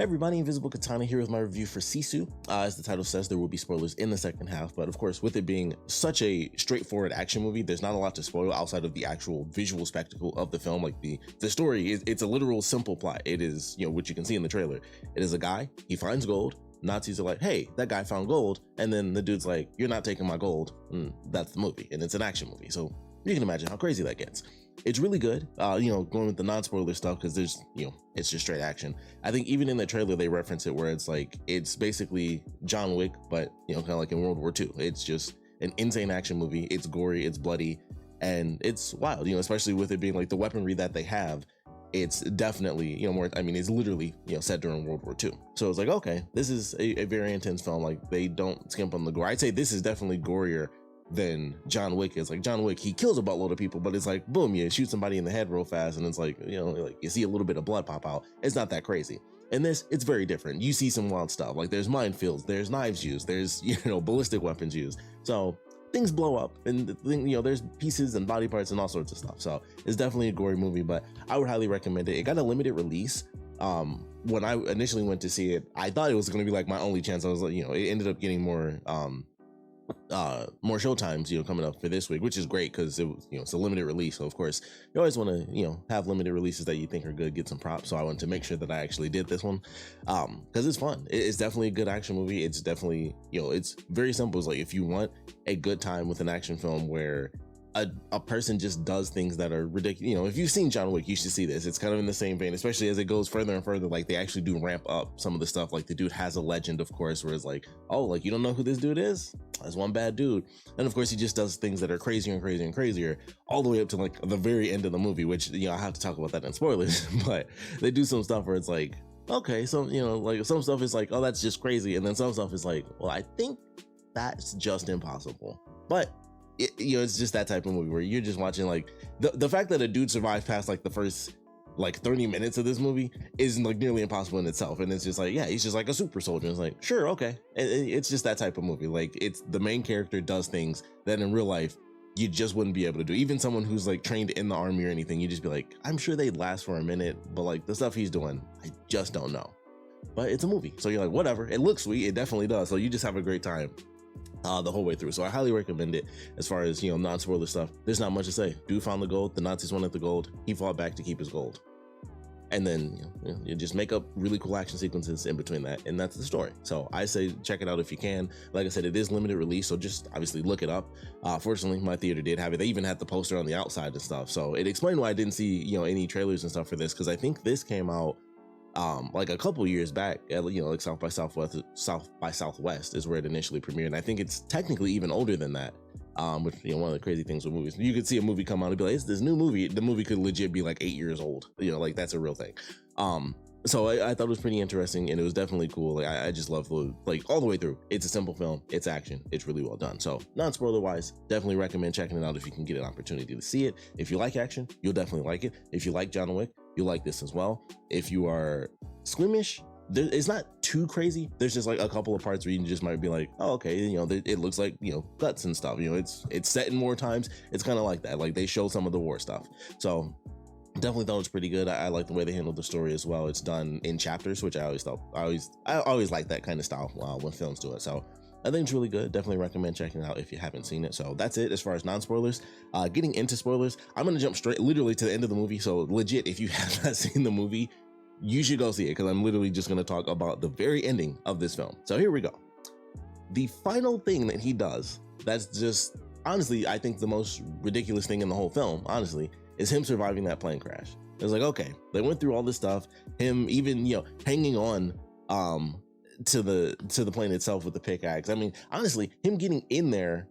Hey everybody, Invisiblekatana here with my review for SISU. As the title says, there will be spoilers in the second half, but of course, with it being such a straightforward action movie, there's not a lot to spoil outside of the actual visual spectacle of the film. Like the story it's a literal simple plot. It is, what you can see in the trailer. It is a guy, he finds gold. Nazis are like, hey, that guy found gold. And then the dude's like, you're not taking my gold. And that's the movie. And it's an action movie. So you can imagine how crazy that gets. It's really good, going with the non-spoiler stuff, because there's, it's just straight action. I think even in the trailer, they reference it where it's like, it's basically John Wick, but, kind of like in World War II. It's just an insane action movie. It's gory, it's bloody, and it's wild, especially with it being like the weaponry that they have. It's definitely, more, it's literally, set during World War II. So it's like, okay, this is a very intense film. Like, they don't skimp on the gore. I'd say this is definitely gorier than John Wick is. Like, John Wick, he kills a buttload of people, but it's like, boom, you shoot somebody in the head real fast, and it's like, like you see a little bit of blood pop out. It's not that crazy. In this, it's very different. You see some wild stuff. Like, there's minefields, there's knives used, there's, ballistic weapons used. So things blow up, and there's pieces and body parts and all sorts of stuff. So it's definitely a gory movie, but I would highly recommend it. It got a limited release. When I initially went to see it, I thought it was going to be like my only chance. I was like, it ended up getting more showtimes coming up for this week, which is great because it was it's a limited release. So of course you always want to have limited releases that you think are good, get some props. So I wanted to make sure that I actually did this one because it's fun. It's definitely a good action movie. It's definitely it's very simple. It's like, if you want a good time with an action film where a person just does things that are ridiculous. If you've seen John Wick, you should see this. It's kind of in the same vein, especially as it goes further and further. Like, they actually do ramp up some of the stuff. Like, the dude has a legend, of course, where it's like, oh, like, you don't know who this dude is? That's one bad dude. And of course, he just does things that are crazier and crazier and crazier, all the way up to like the very end of the movie, which, I have to talk about that in spoilers, but they do some stuff where it's like, okay, so, like some stuff is like, oh, that's just crazy. And then some stuff is like, well, I think that's just impossible. But it's just that type of movie where you're just watching, like, the fact that a dude survived past like the first like 30 minutes of this movie is like nearly impossible in itself. And it's just like, yeah, he's just like a super soldier. It's like, sure, okay. It's just that type of movie. Like, it's the main character does things that in real life you just wouldn't be able to do. Even someone who's like trained in the army or anything, you just be like, I'm sure they'd last for a minute, but like the stuff he's doing, I just don't know. But it's a movie, so you're like, whatever. It looks sweet, it definitely does. So you just have a great time the whole way through. So I highly recommend it. As far as non-spoiler stuff, there's not much to say. Dude found the gold, the Nazis wanted the gold, he fought back to keep his gold, and then you just make up really cool action sequences in between that, and that's the story. So I say check it out if you can. Like I said, it is limited release, so just obviously look it up. Fortunately, my theater did have it. They even had the poster on the outside and stuff, so it explained why I didn't see any trailers and stuff for this, because I think this came out like a couple years back at like South by Southwest is where it initially premiered. And I think it's technically even older than that, which one of the crazy things with movies, you could see a movie come out and be like, it's this new movie. The movie could legit be like 8 years old, like that's a real thing. So I thought it was pretty interesting, and it was definitely cool. Like, I just love like all the way through. It's a simple film, it's action, it's really well done. So non-spoiler wise, definitely recommend checking it out if you can get an opportunity to see it. If you like action, you'll definitely like it. If you like John Wick, you'll like this as well. If you are squeamish, it's not too crazy. There's just like a couple of parts where you just might be like, oh, okay, it looks like guts and stuff. It's set in war times. It's kind of like that. Like, they show some of the war stuff. So definitely thought it was pretty good. I like the way they handled the story as well. It's done in chapters, which I always like that kind of style when films do it. So I think it's really good. Definitely recommend checking it out if you haven't seen it. So that's it as far as non-spoilers. Getting into spoilers, I'm gonna jump straight literally to the end of the movie. So legit, if you have not seen the movie, you should go see it, because I'm literally just gonna talk about the very ending of this film. So here we go. The final thing that he does, that's just honestly, I think the most ridiculous thing in the whole film, honestly, is him surviving that plane crash. It's like, okay, they went through all this stuff, him even hanging on to the plane itself with the pickaxe. I mean, honestly, him getting in there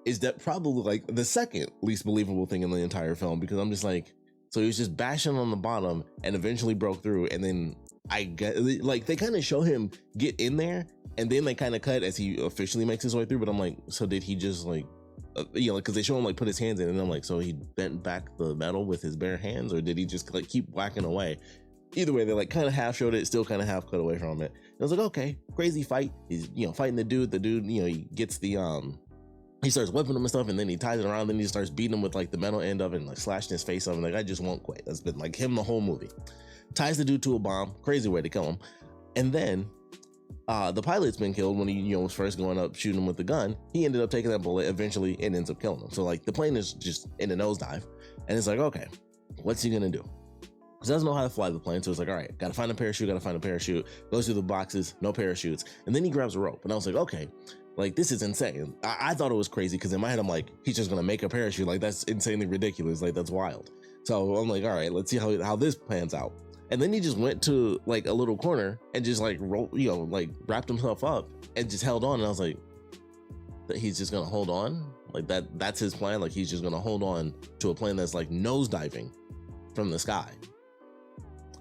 is that probably like the second least believable thing in the entire film, because I'm just like, so he was just bashing on the bottom and eventually broke through, and then I get like they kind of show him get in there, and then they kind of cut as he officially makes his way through. But I'm like, so did he just like because they show him like put his hands in, and I'm like, so he bent back the metal with his bare hands, or did he just like keep whacking away? Either way, they like kind of half showed it, still kind of half cut away from it. And I was like, okay, crazy fight. He's fighting the dude. The dude, he gets the he starts whipping him and stuff, and then he ties it around, then he starts beating him with like the metal end of it and like slashing his face up, and like, I just won't quit. That's been like him the whole movie. Ties the dude to a bomb, crazy way to kill him. And then the pilot's been killed when he was first going up shooting him with the gun. He ended up taking that bullet. Eventually it ends up killing him. So like the plane is just in a nosedive, and it's like, okay, what's he gonna do? Because he doesn't know how to fly the plane. So it's like, all right, gotta find a parachute. Goes through the boxes, no parachutes, and then he grabs a rope. And I was like, okay, like this is insane. I thought it was crazy because in my head I'm like, he's just gonna make a parachute. Like that's insanely ridiculous. Like that's wild. So I'm like, all right, let's see how this pans out. And then he just went to like a little corner and just like like wrapped himself up and just held on. And I was like, that he's just gonna hold on? Like that's his plan? Like he's just gonna hold on to a plane that's like nosediving from the sky.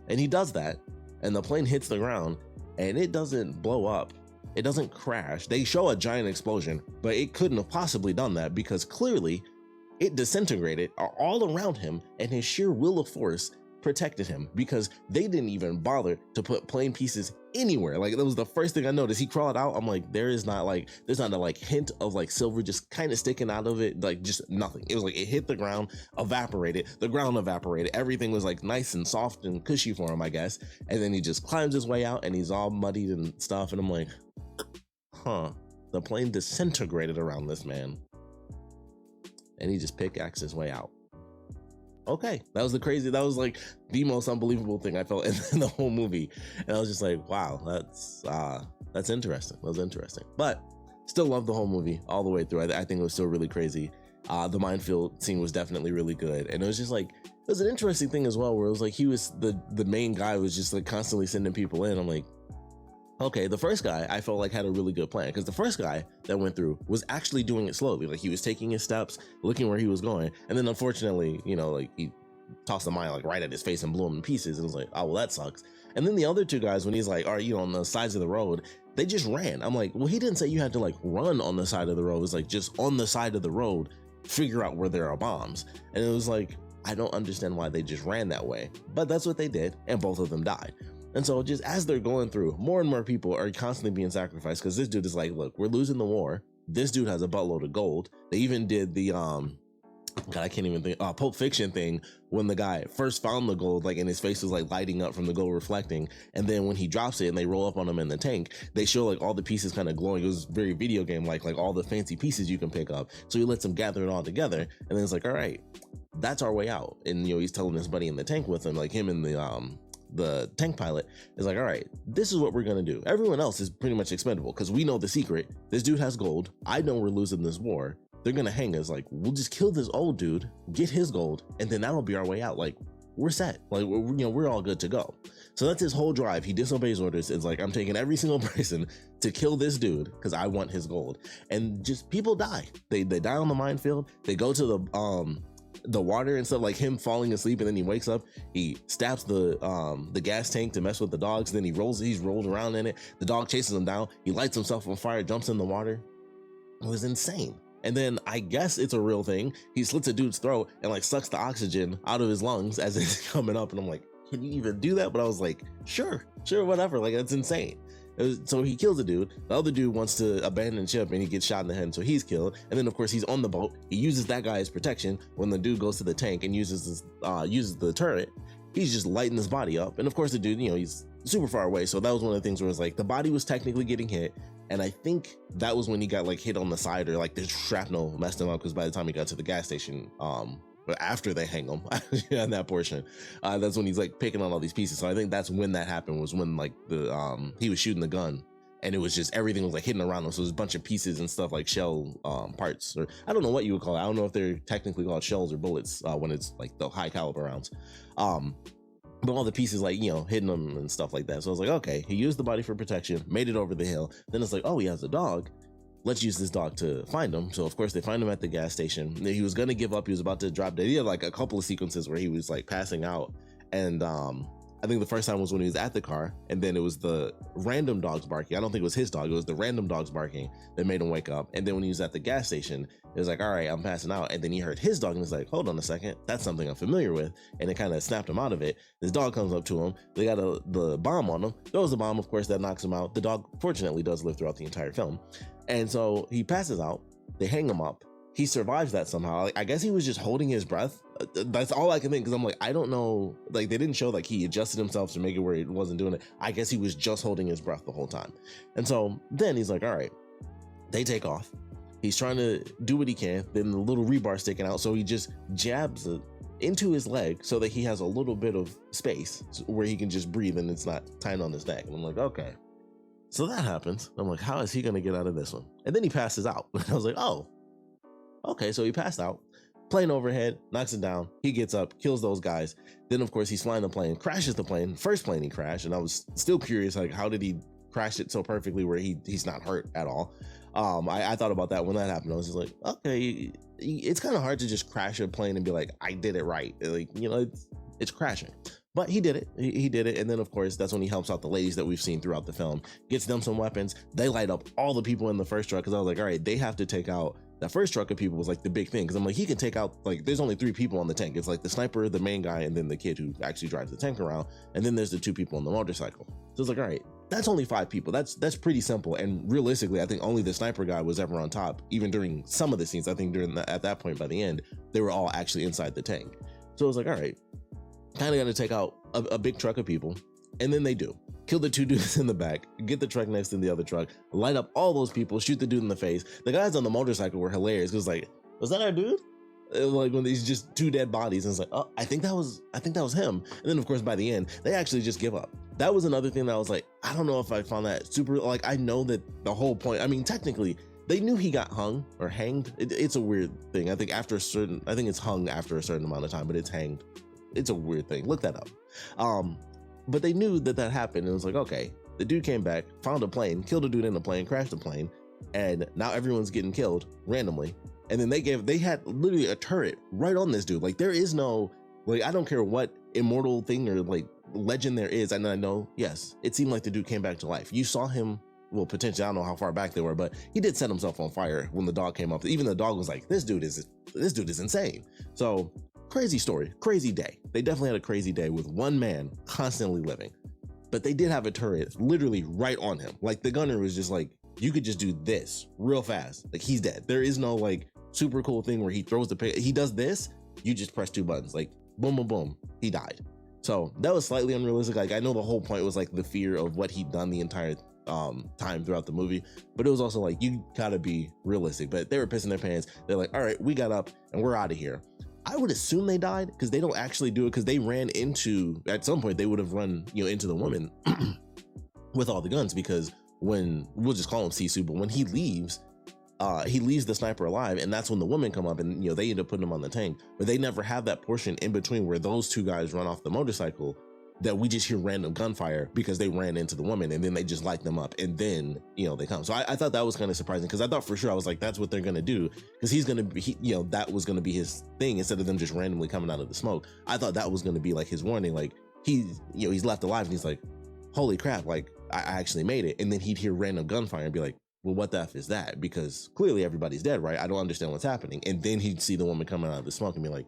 And he does that, and the plane hits the ground, and it doesn't blow up. It doesn't crash. They show a giant explosion, but it couldn't have possibly done that because clearly it disintegrated all around him, and his sheer will of force protected him because they didn't even bother to put plane pieces anywhere. Like that was the first thing I noticed. He crawled out. I'm like, there's not a like hint of like silver just kind of sticking out of it, like just nothing. It was like it hit the ground, evaporated, the ground evaporated, everything was like nice and soft and cushy for him, I guess. And then he just climbs his way out and he's all muddied and stuff, and I'm like, the plane disintegrated around this man, and he just pickaxed his way out. Okay, that was like the most unbelievable thing I felt in the whole movie. And I was just like, wow, that's interesting. That was interesting. But still love the whole movie all the way through. I think it was still really crazy. The minefield scene was definitely really good. And it was just like, it was an interesting thing as well, where it was like he was the main guy was just like constantly sending people in. I'm like, okay, the first guy I felt like had a really good plan, because the first guy that went through was actually doing it slowly. Like he was taking his steps, looking where he was going, and then unfortunately, like he tossed the mine like right at his face and blew him in pieces. And it was like, oh well, that sucks. And then the other two guys, when he's like, are you on the sides of the road, they just ran. I'm like, well, he didn't say you had to like run on the side of the road. It was like just on the side of the road, figure out where there are bombs. And it was like, I don't understand why they just ran that way, but that's what they did, and both of them died. And so just as they're going through, more and more people are constantly being sacrificed, because this dude is like, look, we're losing the war. This dude has a buttload of gold. They even did the God, I can't even think, Pulp Fiction thing, when the guy first found the gold, like, and his face was like lighting up from the gold reflecting, and then when he drops it and they roll up on him in the tank, they show like all the pieces kind of glowing. It was very video game like all the fancy pieces you can pick up. So he lets them gather it all together, and then it's like, all right, that's our way out. And he's telling his buddy in the tank with him, like him and the tank pilot is like, all right, this is what we're gonna do. Everyone else is pretty much expendable because we know the secret. This dude has gold. I know we're losing this war. They're gonna hang us. Like, we'll just kill this old dude, get his gold, and then that'll be our way out. Like, we're set. Like, we're all good to go. So that's his whole drive. He disobeys orders. It's like, I'm taking every single person to kill this dude because I want his gold. And just people die. They die on the minefield. They go to the water and stuff, like him falling asleep, and then he wakes up, he stabs the gas tank to mess with the dogs, then he's rolled around in it, the dog chases him down, he lights himself on fire, jumps in the water. It was insane. And then I guess it's a real thing, he slits a dude's throat and like sucks the oxygen out of his lungs as it's coming up, and I'm like, can you even do that? But I was like, sure, whatever, like that's insane. So he kills a dude. The other dude wants to abandon ship and he gets shot in the head, so he's killed. And then of course he's on the boat. He uses that guy as protection when the dude goes to the tank and uses the turret. He's just lighting his body up. And of course the dude, he's super far away. So that was one of the things where it's like the body was technically getting hit. And I think that was when he got like hit on the side, or like the shrapnel messed him up, because by the time he got to the gas station, but after they hang him in that portion, that's when he's like picking on all these pieces. So I think that's when that happened, was when like he was shooting the gun, and it was just everything was like hitting around him. So there's a bunch of pieces and stuff, like shell parts, or I don't know what you would call it. I don't know if they're technically called shells or bullets when it's like the high caliber rounds. But all the pieces like, hitting them and stuff like that. So I was like, okay, he used the body for protection, made it over the hill. Then it's like, oh, he has a dog. Let's use this dog to find him. So of course they find him at the gas station. He was gonna give up. He was about to drop dead. He had like a couple of sequences where he was like passing out. And I think the first time was when he was at the car, and then it was the random dogs barking. I don't think it was his dog. It was the random dogs barking that made him wake up. And then when he was at the gas station, it was like, all right, I'm passing out. And then he heard his dog and was like, hold on a second, that's something I'm familiar with. And it kind of snapped him out of it. His dog comes up to him. They got the bomb on him. Throws the bomb, of course, that knocks him out. The dog fortunately does live throughout the entire film. And so he passes out. They hang him up. he survives that somehow. Like, I guess he was just holding his breath. That's all I can think, because I'm like, I don't know. Like, they didn't show like he adjusted himself to make it where he wasn't doing it. I guess he was just holding his breath the whole time. And so then he's like, all right, they take off. He's trying to do what he can. Then the little rebar sticking out, so he just jabs it into his leg so that he has a little bit of space where he can just breathe and it's not tying on his neck. And I'm like, okay. So that happens. I'm like, how is he going to get out of this one? And then he passes out. I was like, oh, okay. So he passed out. Plane overhead, knocks it down. He gets up, kills those guys. Then, of course, he's flying the plane, crashes the plane. First plane he crashed. And I was still curious, like, how did he crash it so perfectly where he's not hurt at all? I thought about that when that happened. I was just like, okay, it's kind of hard to just crash a plane and be like, I did it right. Like, you know, it's crashing. But he did it. He did it. And then, of course, that's when he helps out the ladies that we've seen throughout the film, gets them some weapons. They light up all the people in the first truck, because I was like, all right, they have to take out that first truck of people was like the big thing. Because I'm like, he can take out, like, there's only 3 people on the tank. It's like the sniper, the main guy, and then the kid who actually drives the tank around. And then there's the 2 people on the motorcycle. So it's like, all right, that's only 5 people. That's pretty simple. And realistically, I think only the sniper guy was ever on top, even during some of the scenes. I think at that point, by the end, they were all actually inside the tank. So I was like, all right, kind of got to take out a big truck of people. And then they do. Kill the 2 dudes in the back, get the truck next to the other truck, light up all those people, shoot the dude in the face. The guys on the motorcycle were hilarious, because like, was that our dude? Like, when these just 2 dead bodies, and it's like, oh, I think that was him. And then, of course, by the end, they actually just give up. That was another thing that I was like, I don't know if I found that super, like, I know that the whole point, I mean, technically, they knew he got hung or hanged. It's a weird thing. I think it's hung after a certain amount of time, but it's hanged. It's a weird thing. Look that up. But they knew that happened. And it was like, okay, the dude came back, found a plane, killed a dude in the plane, crashed the plane, and now everyone's getting killed randomly. And then they had literally a turret right on this dude. Like, there is no, like, I don't care what immortal thing or like legend there is. And I know, yes, it seemed like the dude came back to life. You saw him, well, potentially, I don't know how far back they were, but he did set himself on fire when the dog came up. Even the dog was like, this dude is insane. So crazy story, crazy day. They definitely had a crazy day with one man constantly living, but they did have a turret literally right on him. Like, the gunner was just like, you could just do this real fast. Like, he's dead. There is no like super cool thing where he throws he does this, you just press 2 buttons, like boom, boom, boom, he died. So that was slightly unrealistic. Like, I know the whole point was like the fear of what he'd done the entire time throughout the movie, but it was also like, you gotta be realistic. But they were pissing their pants. They're like, all right, we got up and we're out of here. I would assume they died, because they don't actually do it, because they ran into, at some point they would have run, you know, into the woman with all the guns, because when, we'll just call him SISU, but when he leaves the sniper alive, and that's when the women come up and, you know, they end up putting him on the tank. But they never have that portion in between where those 2 guys run off the motorcycle, that we just hear random gunfire because they ran into the woman, and then they just light them up, and then, you know, they come. So I thought that was kind of surprising, because I thought for sure, I was like, that's what they're gonna do, because he's gonna be, you know, that was gonna be his thing, instead of them just randomly coming out of the smoke. I thought that was gonna be like his warning, like he's left alive, and he's like, holy crap, like I actually made it. And then he'd hear random gunfire and be like, well, what the F is that? Because clearly everybody's dead, right? I don't understand what's happening. And then he'd see the woman coming out of the smoke and be like,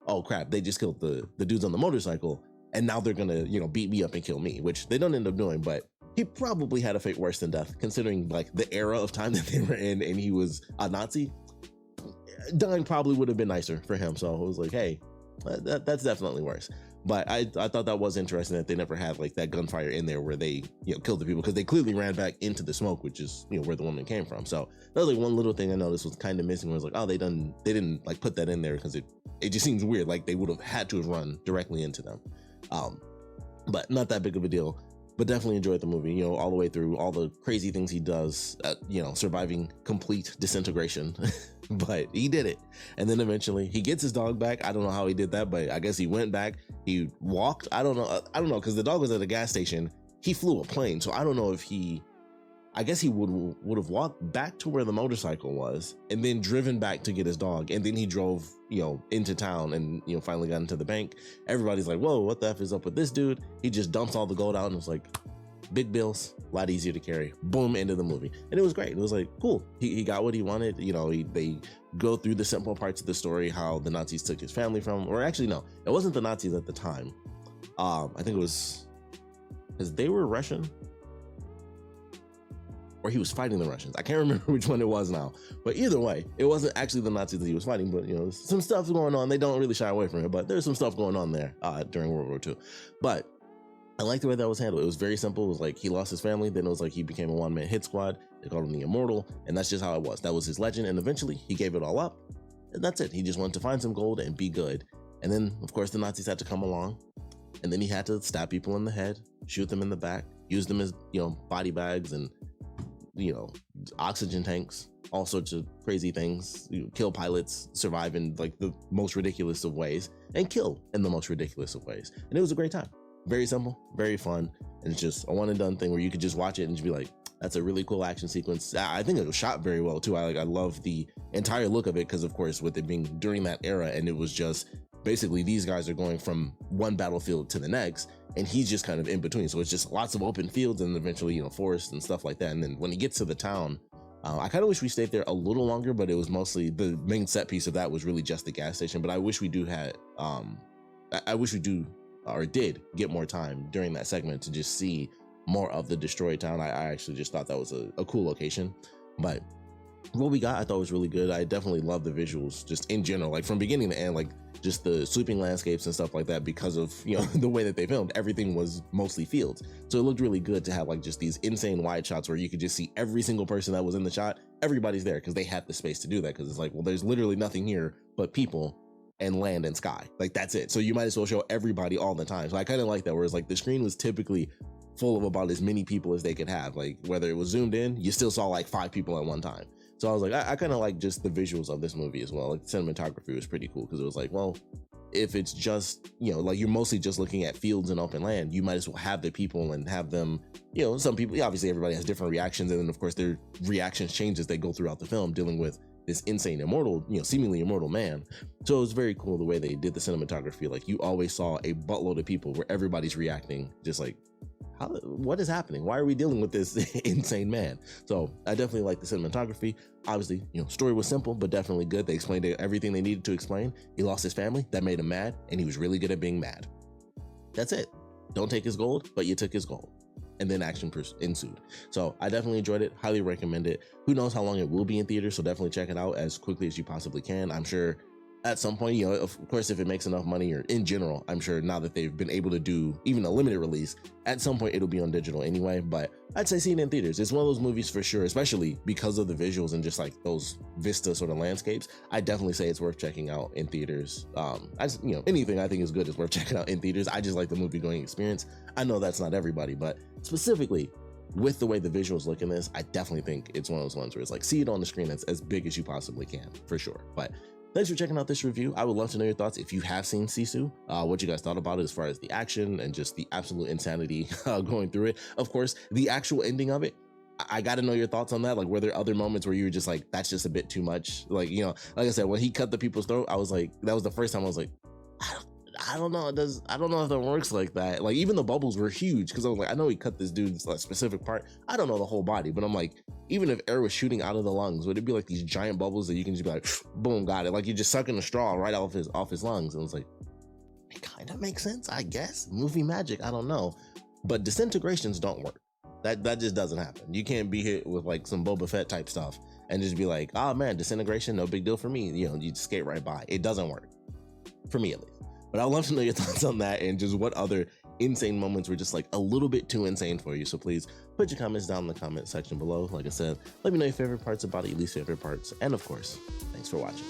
oh crap, they just killed the dudes on the motorcycle, and now they're gonna, you know, beat me up and kill me, which they don't end up doing. But he probably had a fate worse than death, considering like the era of time that they were in, and he was a Nazi. Dying probably would have been nicer for him. So I was like, hey, that's definitely worse. But I thought that was interesting that they never had like that gunfire in there where they, you know, killed the people, because they clearly ran back into the smoke, which is, you know, where the woman came from. So that was like one little thing I noticed was kind of missing, was like, oh, they didn't like put that in there, because it just seems weird. Like, they would have had to have run directly into them. But not that big of a deal. But definitely enjoyed the movie, you know, all the way through, all the crazy things he does, you know, surviving complete disintegration. But he did it. And then eventually he gets his dog back. I don't know how he did that, but I guess he went back. He walked. I don't know, because the dog was at a gas station. He flew a plane, so I don't know if I guess he would have walked back to where the motorcycle was, and then driven back to get his dog, and then he drove, you know, into town, and, you know, finally got into the bank. Everybody's like, whoa, what the F is up with this dude? He just dumps all the gold out and was like, big bills, a lot easier to carry. Boom, end of the movie. And it was great. It was like, cool. He got what he wanted. You know, they go through the simple parts of the story, how the Nazis took his family from him. Or actually, no, it wasn't the Nazis at the time. I think it was, because they were Russian. or he was fighting the Russians. I can't remember which one it was now, but either way, it wasn't actually the Nazis that he was fighting, but some stuff going on. They don't really shy away from it, but there's some stuff going on there during World War II. But I like the way that was handled. It was very simple. It was like he lost his family, then it was like he became a one-man hit squad. They called him the Immortal, and that's just how it was. That was his legend, and eventually he gave it all up, and that's it. He just wanted to find some gold and be good. And then, of course, the Nazis had to come along, and then he had to stab people in the head, shoot them in the back, use them as, body bags and, oxygen tanks, all sorts of crazy things, kill pilots, survive in like the most ridiculous of ways, and kill in the most ridiculous of ways. And it was a great time. Very simple, very fun, and it's just a one and done thing where you could just watch it and just be like, that's a really cool action sequence. I think it was shot very well too. I love the entire look of it, because of course with it being during that era, and it was just basically these guys are going from one battlefield to the next, and he's just kind of in between. So it's just lots of open fields and eventually forest and stuff like that. And then when he gets to the town, I kind of wish we stayed there a little longer, but it was mostly the main set piece of that was really just the gas station. But I wish we did get more time during that segment to just see more of the destroyed town. I actually just thought that was a cool location. But what we got, I thought was really good. I definitely love the visuals just in general, like from beginning to end, like just the sweeping landscapes and stuff like that, because of the way that they filmed. Everything was mostly fields, so it looked really good to have like just these insane wide shots where you could just see every single person that was in the shot. Everybody's there because they had the space to do that, because it's like, well, there's literally nothing here but people and land and sky. Like, that's it. So you might as well show everybody all the time. So I kind of like that, whereas like the screen was typically full of about as many people as they could have. Like whether it was zoomed in, you still saw like 5 people at one time. So I was like, I kind of like just the visuals of this movie as well. Like the cinematography was pretty cool, because it was like, well, if it's just, like you're mostly just looking at fields and open land, you might as well have the people and have them, some people, obviously everybody has different reactions. And then of course their reactions change as they go throughout the film, dealing with this insane immortal, seemingly immortal man. So it was very cool the way they did the cinematography. Like you always saw a buttload of people where everybody's reacting just like, what is happening? Why are we dealing with this insane man? So I definitely like the cinematography. Obviously, story was simple, but definitely good. They explained everything they needed to explain. He lost his family. That made him mad, and he was really good at being mad. That's it. Don't take his gold, but you took his gold. And then action ensued. So I definitely enjoyed it. Highly recommend it. Who knows how long it will be in theaters, so definitely check it out as quickly as you possibly can. I'm sure at some point, of course, if it makes enough money, or in general, I'm sure now that they've been able to do even a limited release, at some point it'll be on digital anyway. But I'd say see it in theaters. It's one of those movies for sure, especially because of the visuals and just like those vista sort of landscapes. I definitely say it's worth checking out in theaters. Anything I think is good is worth checking out in theaters. I just like the movie going experience. I know that's not everybody, but specifically with the way the visuals look in this, I definitely think it's one of those ones where it's like, see it on the screen as big as you possibly can, for sure. But thanks for checking out this review. I would love to know your thoughts if you have seen SISU, what you guys thought about it as far as the action and just the absolute insanity going through it. Of course, the actual ending of it, I got to know your thoughts on that. Like, were there other moments where you were just like, that's just a bit too much? Like, like I said, when he cut the people's throat, I was like, that was the first time I was like, I don't know. I don't know if that works like that. Like, even the bubbles were huge, because I was like, I know he cut this dude's like specific part. I don't know the whole body, but I'm like, even if air was shooting out of the lungs, would it be like these giant bubbles that you can just be like, boom, got it? Like you're just sucking a straw right off his lungs. And it's like, it kind of makes sense, I guess. Movie magic, I don't know. But disintegrations don't work. That just doesn't happen. You can't be hit with like some Boba Fett type stuff and just be like, oh man, disintegration, no big deal for me. You just skate right by. It doesn't work, for me at least. But I'd love to know your thoughts on that, and just what other insane moments were just like a little bit too insane for you. So please put your comments down in the comment section below. Like I said, let me know your favorite parts about it, your least favorite parts, and of course, thanks for watching.